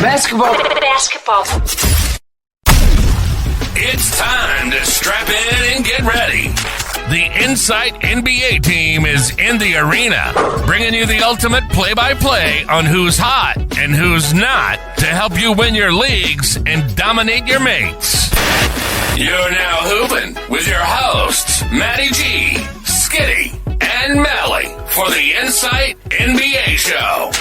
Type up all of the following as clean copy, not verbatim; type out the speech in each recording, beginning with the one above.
Basketball. It's time to strap in and get ready. The Insight NBA team is in the arena, bringing you the ultimate play-by-play on who's hot and who's not to help you win your leagues and dominate your mates. You're now hooping with your hosts, Matty G, Skitty, and Mally for the Insight NBA show.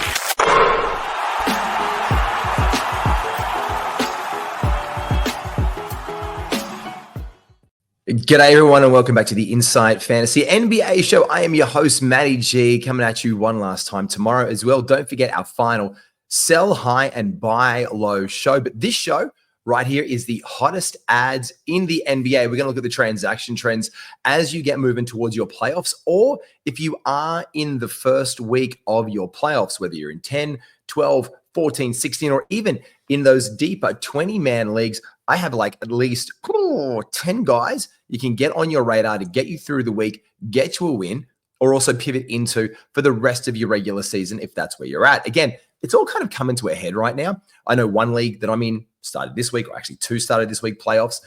G'day everyone and welcome back to the Insight Fantasy NBA show. I am your host, Matty G, coming at you one last time tomorrow as well. Don't forget our final sell high and buy low show. But this show right here is the hottest ads in the NBA. We're going to look at the transaction trends as you get moving towards your playoffs, or if you are in the first week of your playoffs, whether you're in 10, 12, 14, 16, or even in those deeper 20-man leagues. I have like at least 10 guys you can get on your radar to get you through the week, get you a win, or also pivot into for the rest of your regular season if that's where you're at. Again, it's all kind of coming to a head right now. I know one league that I'm in started this week, or actually two started this week, playoffs.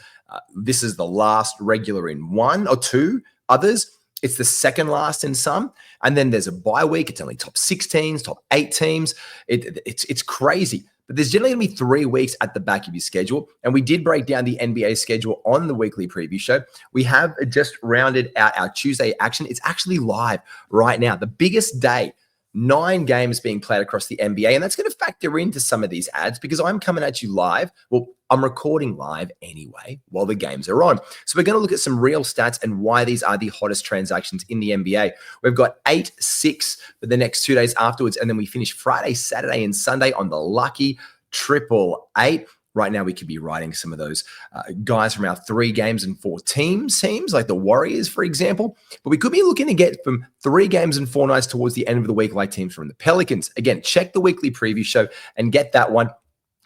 This is the last regular in one or two others. It's the second last in some. And then there's a bye week. It's only top 6 teams, top 8 teams. It's crazy. But there's generally going to be 3 weeks at the back of your schedule. And we did break down the NBA schedule on the weekly preview show. We have just rounded out our Tuesday action. It's actually live right now. The biggest day, 9 games being played across the NBA. And that's going to factor into some of these ads because I'm coming at you live. Well, I'm recording live anyway while the games are on. So we're going to look at some real stats and why these are the hottest transactions in the NBA. We've got 8-6 for the next 2 days afterwards. And then we finish Friday, Saturday, and Sunday on the lucky 888. Right now, we could be writing some of those guys from our 3 games and 4 teams, like the Warriors, for example. But we could be looking to get from 3 games and 4 nights towards the end of the week, like teams from the Pelicans. Again, check the weekly preview show and get that one.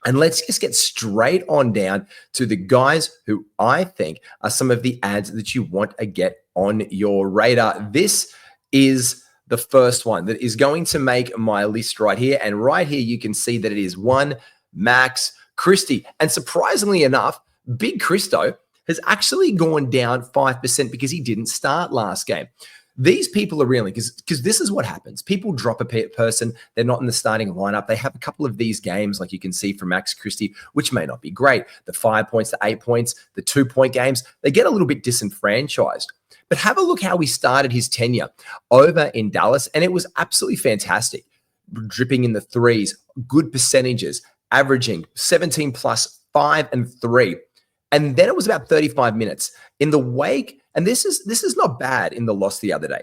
And let's just get straight on down to the guys who I think are some of the ads that you want to get on your radar. This is the first one that is going to make my list right here. And right here, you can see that it is one Max Christie. And surprisingly enough, Big Christo has actually gone down 5% because he didn't start last game. These people are really, because this is what happens. People drop a person. They're not in the starting lineup. They have a couple of these games, like you can see from Max Christie, which may not be great. The 5 points, the 8 points, the 2-point games, they get a little bit disenfranchised. But have a look how he started his tenure over in Dallas, and it was absolutely fantastic. Dripping in the threes, good percentages, averaging 17 plus 5 and 3. And then it was about 35 minutes in the wake. And this is not bad in the loss the other day.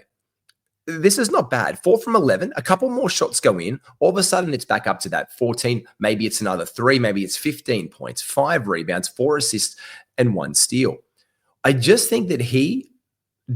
This is not bad. 4 from 11, a couple more shots go in. All of a sudden, it's back up to that 14. Maybe it's another 3. Maybe it's 15 points, 5 rebounds, 4 assists, and 1 steal. I just think that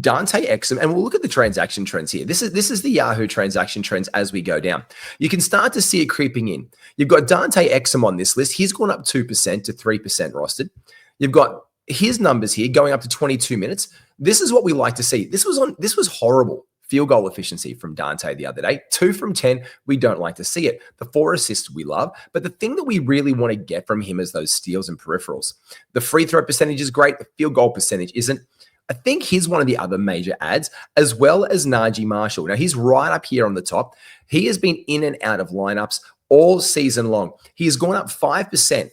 Dante Exum, and we'll look at the transaction trends here. This is the Yahoo transaction trends as we go down. You can start to see it creeping in. You've got Dante Exum on this list. He's gone up 2% to 3% rostered. You've got his numbers here going up to 22 minutes. This is what we like to see. This was horrible field goal efficiency from Dante the other day. 2 from 10, we don't like to see it. The 4 assists we love, but the thing that we really want to get from him is those steals and peripherals. The free throw percentage is great. The field goal percentage isn't. I think he's one of the other major ads, as well as Najee Marshall. Now, he's right up here on the top. He has been in and out of lineups all season long. He has gone up 5%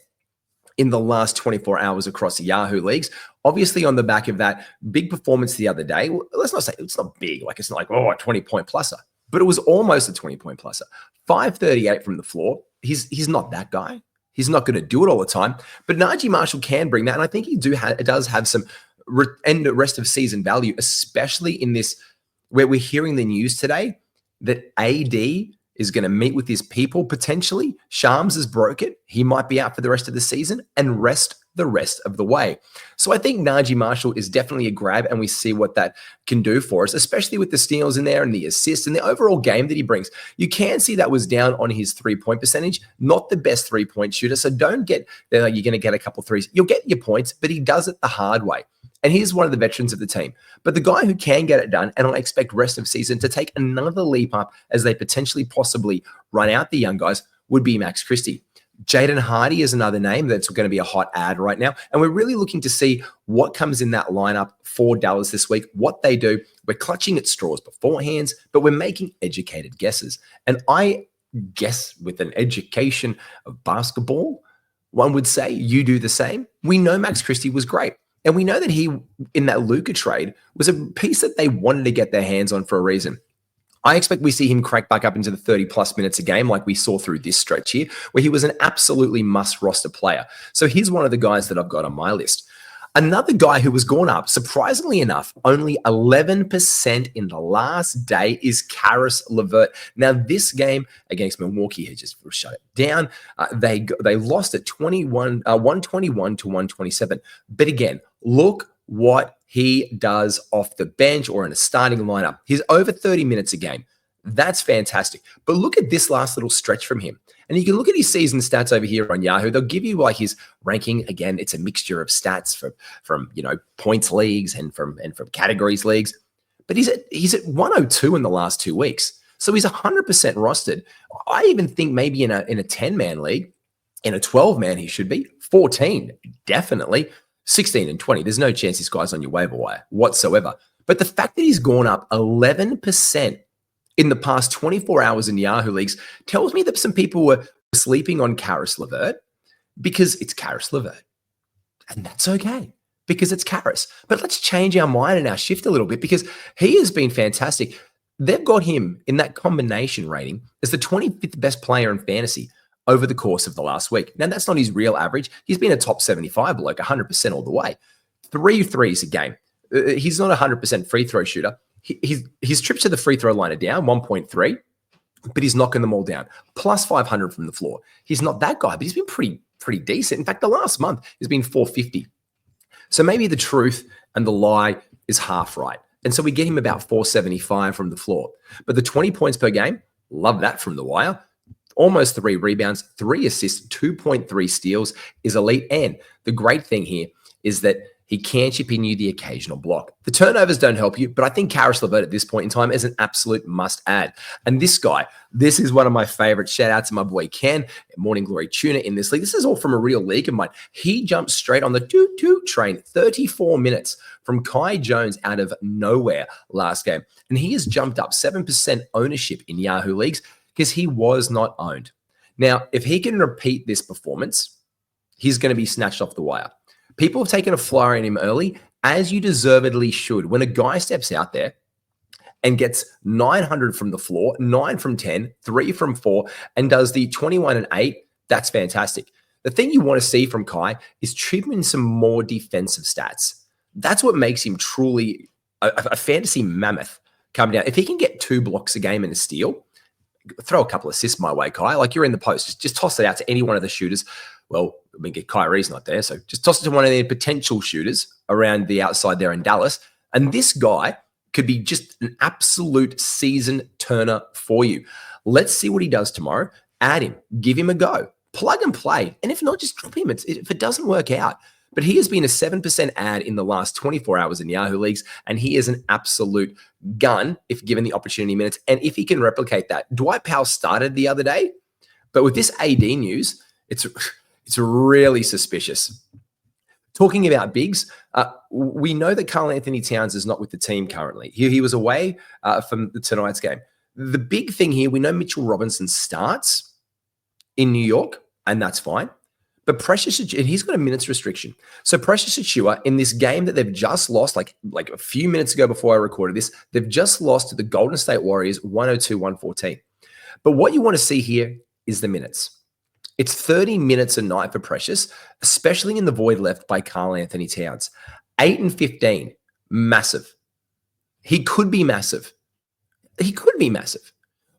in the last 24 hours across the Yahoo leagues. Obviously, on the back of that big performance the other day, let's not say it's not big, like it's not like, a 20-point pluser, but it was almost a 20-point pluser. 538 from the floor. He's not that guy. He's not going to do it all the time, but Najee Marshall can bring that, and I think he does have some end rest of season value, especially in this where we're hearing the news today that AD is going to meet with his people potentially. Shams is broken. He might be out for the rest of the season and rest the rest of the way. So I think Najee Marshall is definitely a grab, and we see what that can do for us, especially with the steals in there and the assists and the overall game that he brings. You can see that was down on his 3-point percentage, not the best 3-point shooter. So don't get there like you're going to get a couple threes. You'll get your points, but he does it the hard way. And he's one of the veterans of the team. But the guy who can get it done, and I expect rest of season to take another leap up as they potentially possibly run out the young guys, would be Max Christie. Jaden Hardy is another name that's going to be a hot ad right now. And we're really looking to see what comes in that lineup for Dallas this week, what they do. We're clutching at straws beforehand, but we're making educated guesses. And I guess with an education of basketball, one would say you do the same. We know Max Christie was great. And we know that he, in that Luka trade, was a piece that they wanted to get their hands on for a reason. I expect we see him crack back up into the 30-plus minutes a game like we saw through this stretch here, where he was an absolutely must-roster player. So he's one of the guys that I've got on my list. Another guy who has gone up, surprisingly enough, only 11% in the last day is Caris LeVert. Now, this game against Milwaukee had just shut it down. They lost at 121 to 127. But again, look what he does off the bench or in a starting lineup. He's over 30 minutes a game. That's fantastic. But look at this last little stretch from him. And you can look at his season stats over here on Yahoo. They'll give you like his ranking. Again, it's a mixture of stats from points leagues and from categories leagues. But he's at 102 in the last 2 weeks. So he's 100% rostered. I even think maybe in a 10-man league, in a 12-man he should be. 14, definitely. 16 and 20. There's no chance this guy's on your waiver wire whatsoever. But the fact that he's gone up 11% in the past 24 hours in Yahoo leagues tells me that some people were sleeping on Caris LeVert because it's Caris LeVert. And that's okay because it's Caris. But let's change our mind and our shift a little bit because he has been fantastic. They've got him in that combination rating as the 25th best player in fantasy over the course of the last week. Now, that's not his real average. He's been a top 75 bloke, 100% all the way. 3 threes a game. He's not a 100% free throw shooter. His trips to the free throw line are down, 1.3, but he's knocking them all down. Plus 500 from the floor. He's not that guy, but he's been pretty decent. In fact, the last month has been 450. So maybe the truth and the lie is half right. And so we get him about 475 from the floor. But the 20 points per game, love that from the wire. Almost 3 rebounds, 3 assists, 2.3 steals is elite. And the great thing here is that he can chip in you the occasional block. The turnovers don't help you, but I think Caris LeVert at this point in time is an absolute must add. And this guy, this is one of my favorites. Shout out to my boy Ken, Morning Glory Tuner in this league. This is all from a real league of mine. He jumped straight on the toot train, 34 minutes from Kai Jones out of nowhere last game. And he has jumped up 7% ownership in Yahoo leagues because he was not owned. Now, if he can repeat this performance, he's going to be snatched off the wire. People have taken a flyer on him early, as you deservedly should. When a guy steps out there and gets 900 from the floor, 9 from 10, 3 from 4, and does the 21 and 8, that's fantastic. The thing you want to see from Kai is treatment some more defensive stats. That's what makes him truly a fantasy mammoth come down. If he can get 2 blocks a game and a steal, throw a couple of assists my way, Kai. Like you're in the post, just toss it out to any one of the shooters. Well, I mean, Kyrie's not there, so just toss it to one of their potential shooters around the outside there in Dallas. And this guy could be just an absolute season turner for you. Let's see what he does tomorrow. Add him, give him a go, plug and play. And if not, just drop him if it doesn't work out. But he has been a 7% ad in the last 24 hours in Yahoo leagues, and he is an absolute gun if given the opportunity minutes. And if he can replicate that, Dwight Powell started the other day, but with this AD news, it's really suspicious. Talking about bigs, we know that Karl Anthony Towns is not with the team currently. He was away from tonight's game. The big thing here, we know Mitchell Robinson starts in New York, and that's fine. But Precious, and he's got a minutes restriction. So Precious Achiuwa in this game that they've just lost, like a few minutes ago before I recorded this, they've just lost to the Golden State Warriors 102-114. But what you want to see here is the minutes. It's 30 minutes a night for Precious, especially in the void left by Karl Anthony Towns. 8 and 15, massive. He could be massive. He could be massive.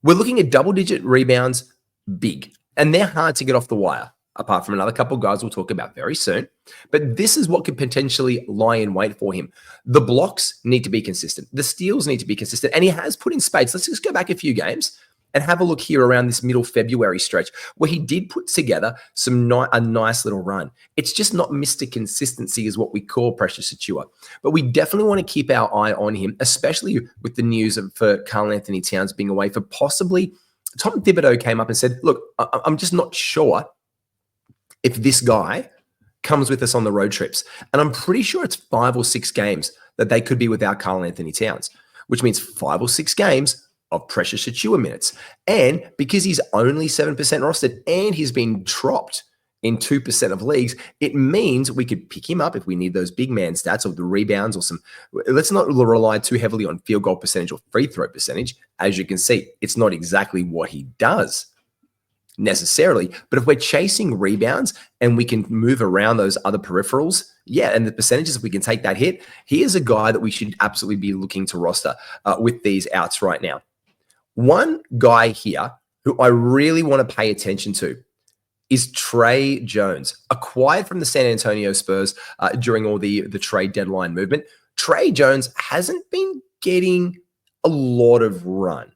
We're looking at double-digit rebounds, big. And they're hard to get off the wire, apart from another couple of guys we'll talk about very soon. But this is what could potentially lie in wait for him. The blocks need to be consistent. The steals need to be consistent. And he has put in spades. Let's just go back a few games and have a look here around this middle February stretch where he did put together a nice little run. It's just not Mr. Consistency is what we call Precious Achiuwa. But we definitely want to keep our eye on him, especially with the news for Karl Anthony Towns being away for possibly – Tom Thibodeau came up and said, look, I'm just not sure if this guy comes with us on the road trips. And I'm pretty sure it's 5 or 6 games that they could be without Karl-Anthony Towns, which means 5 or 6 games of Preciousssss minutes. And because he's only 7% rostered and he's been dropped in 2% of leagues, it means we could pick him up if we need those big man stats or the rebounds or some. Let's not rely too heavily on field goal percentage or free throw percentage. As you can see, it's not exactly what he does necessarily, but if we're chasing rebounds and we can move around those other peripherals, and the percentages, if we can take that hit, he is a guy that we should absolutely be looking to roster with these outs right now. One guy here who I really want to pay attention to is Tre Jones, acquired from the San Antonio Spurs during all the trade deadline movement. Tre Jones hasn't been getting a lot of run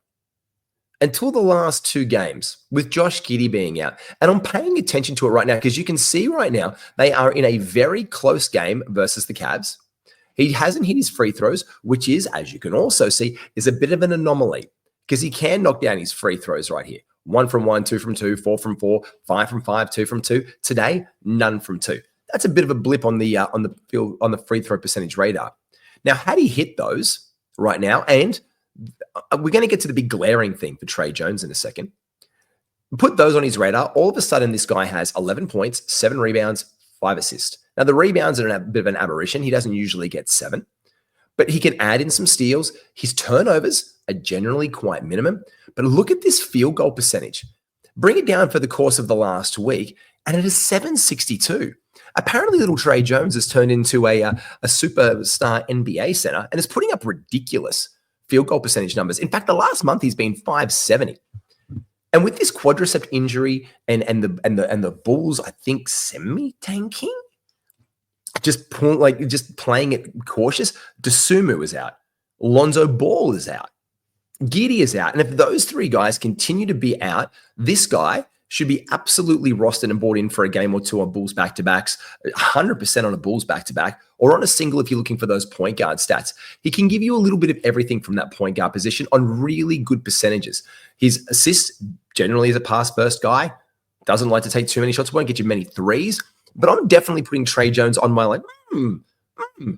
until the last 2 games with Josh Giddey being out. And I'm paying attention to it right now because you can see right now they are in a very close game versus the Cavs. He hasn't hit his free throws, which is, as you can also see, is a bit of an anomaly because he can knock down his free throws right here. 1 from 1, 2 from 2, 4 from 4, 5 from 5, 2 from 2. Today, none from 2. That's a bit of a blip on the free throw percentage radar. Now, had he hit those right now, and we're going to get to the big glaring thing for Tre Jones in a second. Put those on his radar. All of a sudden, this guy has 11 points, 7 rebounds, 5 assists. Now, the rebounds are a bit of an aberration. He doesn't usually get 7, but he can add in some steals. His turnovers are generally quite minimum. But look at this field goal percentage. Bring it down for the course of the last week, and it is 762. Apparently, little Tre Jones has turned into a superstar NBA center and is putting up ridiculous field goal percentage numbers. In fact, the last month he's been 570. And with this quadricep injury and the Bulls, I think semi-tanking, just playing it cautious. Dosunmu is out. Lonzo Ball is out. Giddey is out. And if those 3 guys continue to be out, this guy should be absolutely rostered and bought in for a game or 2 on Bulls back-to-backs, 100% on a Bulls back-to-back, or on a single if you're looking for those point guard stats. He can give you a little bit of everything from that point guard position on really good percentages. His assists generally is a pass-first guy, doesn't like to take too many shots, won't get you many threes, but I'm definitely putting Tre Jones on my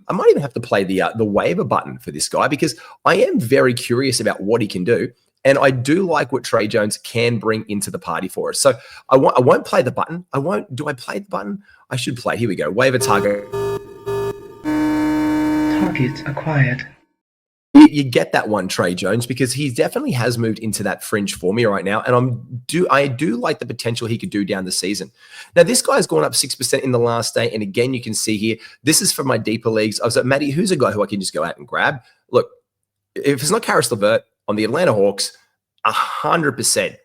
I might even have to play the waiver button for this guy because I am very curious about what he can do. And I do like what Tre Jones can bring into the party for us. So I won't play the button. Do I play the button? I should play. Here we go. Waiver target. Target acquired. You get that one, Tre Jones, because he definitely has moved into that fringe for me right now. And I do like the potential he could do down the season. Now, this guy's gone up 6% in the last day. And again, you can see here, this is for my deeper leagues. I was like, Matty, who's a guy who I can just go out and grab? Look, if it's not Caris LeVert on the Atlanta Hawks, 100%,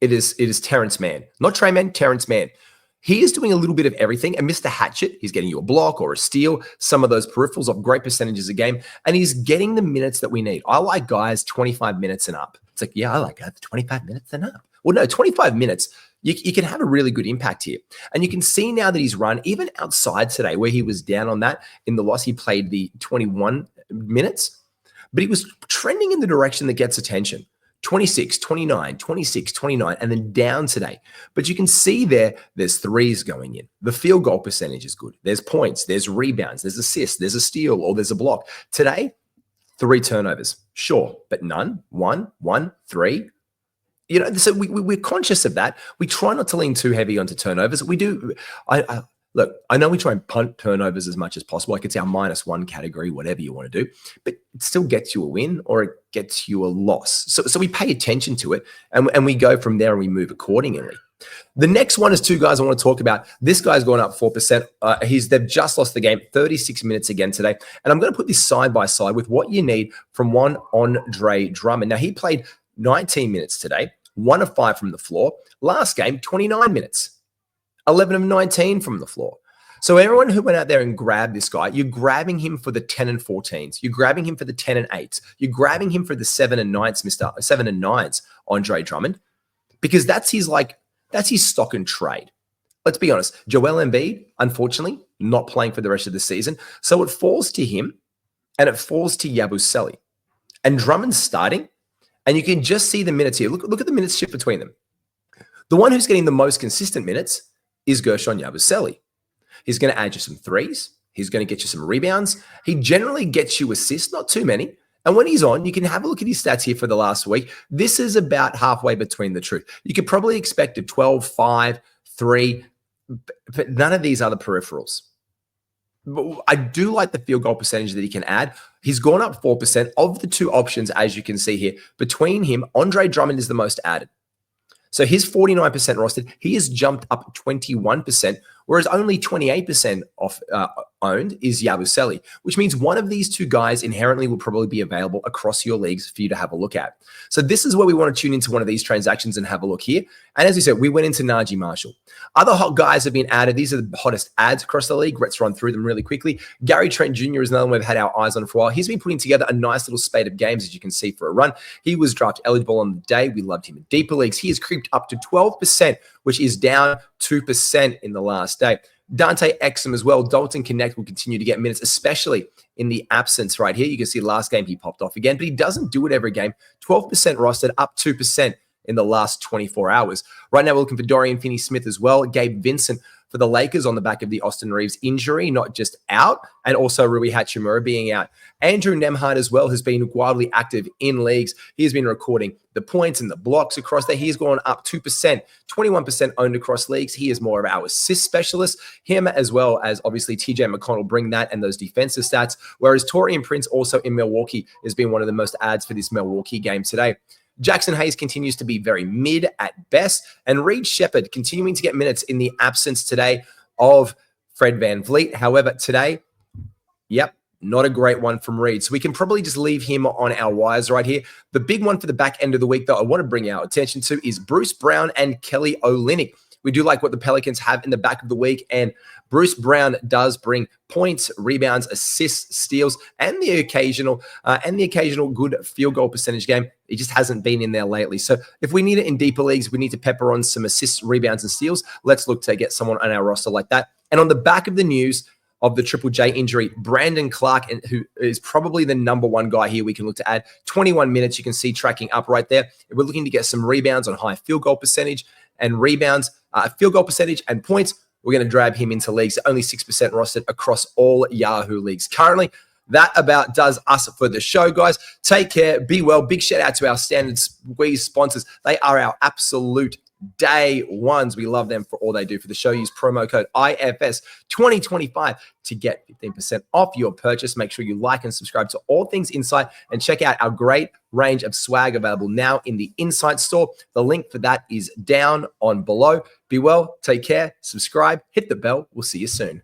it is Terrence Mann. Not Tre Mann, Terrence Mann. He is doing a little bit of everything. And Mr. Hatchet, he's getting you a block or a steal, some of those peripherals of great percentages a game, and he's getting the minutes that we need. I like guys 25 minutes and up. It's like, yeah, I like guys 25 minutes and up. Well, no, 25 minutes, you can have a really good impact here. And you can see now that he's run, even outside today, where he was down on that in the loss, he played the 21 minutes, but he was trending in the direction that gets attention. 26, 29, 26, 29, and then down today. But you can see there's threes going in. The field goal percentage is good. There's points, there's rebounds, there's assists, there's a steal, or there's a block. Today, 3 turnovers. Sure, but none. 1, 3. You know, so we're conscious of that. We try not to lean too heavy onto turnovers. We do. Look, I know we try and punt turnovers as much as possible. Like it's our -1 category, whatever you want to do, but it still gets you a win or it gets you a loss. So we pay attention to it and we go from there and we move accordingly. The next one is 2 guys I want to talk about. This guy's gone up 4%. They've just lost the game, 36 minutes again today. And I'm going to put this side by side with what you need from one Andre Drummond. Now, he played 19 minutes today, 1 of 5 from the floor. Last game, 29 minutes. 11 of 19 from the floor. So everyone who went out there and grabbed this guy, you're grabbing him for the 10 and 14s. You're grabbing him for the 10 and 8s. You're grabbing him for the 7 and 9s, Andre Drummond, because that's his stock and trade. Let's be honest. Joel Embiid, unfortunately, not playing for the rest of the season. So it falls to him and it falls to Yabusele. And Drummond's starting, and you can just see the minutes here. Look at the minutes shift between them. The one who's getting the most consistent minutes is Gershon Yabusele. He's going to add you some threes. He's going to get you some rebounds. He generally gets you assists, not too many. And when he's on, you can have a look at his stats here for the last week. This is about halfway between the truth. You could probably expect a 12, 5, 3, but none of these are the peripherals. But I do like the field goal percentage that he can add. He's gone up 4% of the two options, as you can see here. Between him, Andre Drummond is the most added. So his 49% rostered, he has jumped up 21%, whereas only 28% off owned is Yabusele, which means one of these two guys inherently will probably be available across your leagues for you to have a look at. So this is where we want to tune into one of these transactions and have a look here. And as we said, we went into Najee Marshall. Other hot guys have been added. These are the hottest ads across the league. Let's run through them really quickly. Gary Trent Jr. is another one we've had our eyes on for a while. He's been putting together a nice little spate of games, as you can see, for a run. He was draft eligible on the day. We loved him in deeper leagues. He has creeped up to 12%, which is down 2% in the last day. Dante Exum as well. Dalton Connect will continue to get minutes, especially in the absence right here. You can see last game he popped off again, but he doesn't do it every game. 12% rostered, up 2% in the last 24 hours. Right now, we're looking for Dorian Finney-Smith as well. Gabe Vincent for the Lakers on the back of the Austin Reeves injury, not just out, and also Rui Hachimura being out. Andrew Nembhard as well has been wildly active in leagues. He has been recording the points and the blocks across there. He's gone up 2%, 21% owned across leagues. He is more of our assist specialist. Him as well as obviously TJ McConnell bring that and those defensive stats, whereas Taurean Prince also in Milwaukee has been one of the most ads for this Milwaukee game today. Jackson Hayes continues to be very mid at best, and Reed Shepherd continuing to get minutes in the absence today of Fred VanVleet. However, today, not a great one from Reed. So we can probably just leave him on our wires right here. The big one for the back end of the week that I want to bring our attention to is Bruce Brown and Kelly Olynyk. We do like what the Pelicans have in the back of the week, and Bruce Brown does bring points, rebounds, assists, steals, and the occasional good field goal percentage game. He just hasn't been in there lately. So if we need it in deeper leagues, we need to pepper on some assists, rebounds, and steals. Let's look to get someone on our roster like that. And on the back of the news of the Triple J injury, Brandon Clark, who is probably the number one guy here we can look to add. 21 minutes, you can see tracking up right there. If we're looking to get some rebounds on high field goal percentage and rebounds, field goal percentage and points, we're going to drag him into leagues. Only 6% rostered across all Yahoo leagues currently. That about does us for the show, guys. Take care. Be well. Big shout out to our Standard Squeeze sponsors. They are our absolute day ones. We love them for all they do for the show. Use promo code IFS 2025 to get 15% off your purchase. Make sure you like and subscribe to All Things Insight and check out our great range of swag available now in the Insight store. The link for that is down on below. Be well, take care, subscribe, hit the bell. We'll see you soon.